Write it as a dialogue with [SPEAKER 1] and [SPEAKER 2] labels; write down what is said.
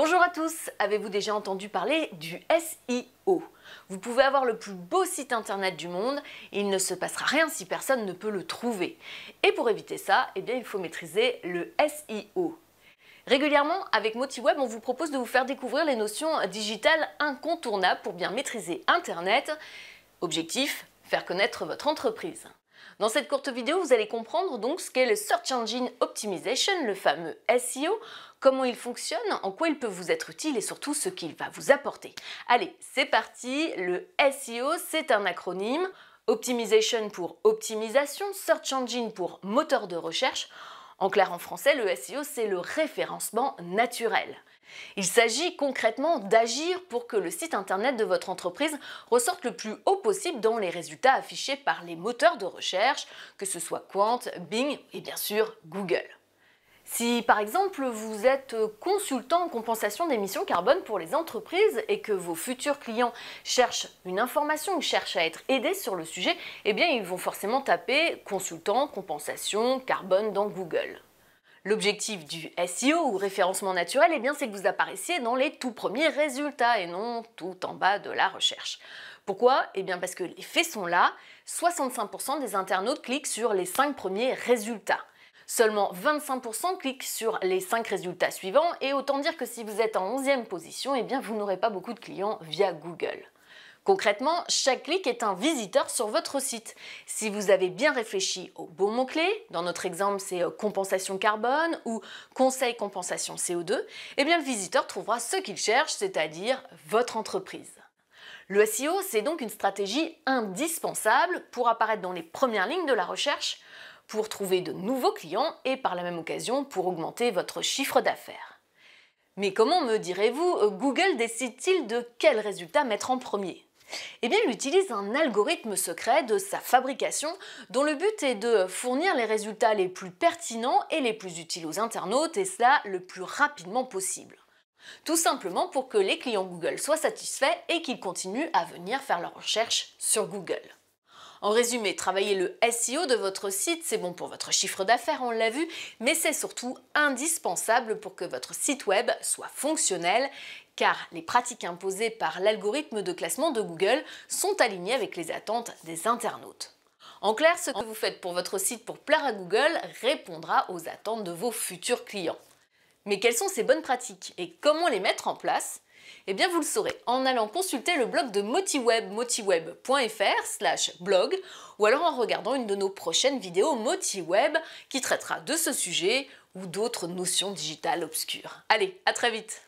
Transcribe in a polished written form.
[SPEAKER 1] Bonjour à tous, avez-vous déjà entendu parler du SEO? Vous pouvez avoir le plus beau site internet du monde, et il ne se passera rien si personne ne peut le trouver. Et pour éviter ça, il faut maîtriser le SEO. Régulièrement, avec MotiWeb, on vous propose de vous faire découvrir les notions digitales incontournables pour bien maîtriser Internet. Objectif, faire connaître votre entreprise. Dans cette courte vidéo, vous allez comprendre donc ce qu'est le Search Engine Optimization, le fameux SEO, comment il fonctionne, en quoi il peut vous être utile et surtout ce qu'il va vous apporter. Allez, c'est parti, le SEO c'est un acronyme, Optimization pour optimisation, Search Engine pour moteur de recherche. En clair en français, le SEO c'est le référencement naturel. Il s'agit concrètement d'agir pour que le site internet de votre entreprise ressorte le plus haut possible dans les résultats affichés par les moteurs de recherche, que ce soit Qwant, Bing et bien sûr Google. Si par exemple vous êtes consultant en compensation d'émissions carbone pour les entreprises et que vos futurs clients cherchent une information ou cherchent à être aidés sur le sujet, ils vont forcément taper consultant compensation carbone dans Google. L'objectif du SEO ou référencement naturel, c'est que vous apparaissiez dans les tout premiers résultats et non tout en bas de la recherche. Pourquoi? Parce que les faits sont là, 65% des internautes cliquent sur les 5 premiers résultats. Seulement 25% cliquent sur les 5 résultats suivants et autant dire que si vous êtes en 11e position, vous n'aurez pas beaucoup de clients via Google. Concrètement, chaque clic est un visiteur sur votre site. Si vous avez bien réfléchi aux bons mots-clés, dans notre exemple c'est compensation carbone ou conseil compensation CO2, le visiteur trouvera ce qu'il cherche, c'est-à-dire votre entreprise. Le SEO, c'est donc une stratégie indispensable pour apparaître dans les premières lignes de la recherche, pour trouver de nouveaux clients et par la même occasion pour augmenter votre chiffre d'affaires. Mais comment, me direz-vous, Google décide-t-il de quels résultats mettre en premier? Il utilise un algorithme secret de sa fabrication dont le but est de fournir les résultats les plus pertinents et les plus utiles aux internautes et cela le plus rapidement possible. Tout simplement pour que les clients Google soient satisfaits et qu'ils continuent à venir faire leurs recherches sur Google. En résumé, travailler le SEO de votre site, c'est bon pour votre chiffre d'affaires, on l'a vu, mais c'est surtout indispensable pour que votre site web soit fonctionnel, car les pratiques imposées par l'algorithme de classement de Google sont alignées avec les attentes des internautes. En clair, ce que vous faites pour votre site pour plaire à Google répondra aux attentes de vos futurs clients. Mais quelles sont ces bonnes pratiques et comment les mettre en place? Vous le saurez en allant consulter le blog de MotiWeb, motiweb.fr/blog, ou alors en regardant une de nos prochaines vidéos MotiWeb qui traitera de ce sujet ou d'autres notions digitales obscures. Allez, à très vite!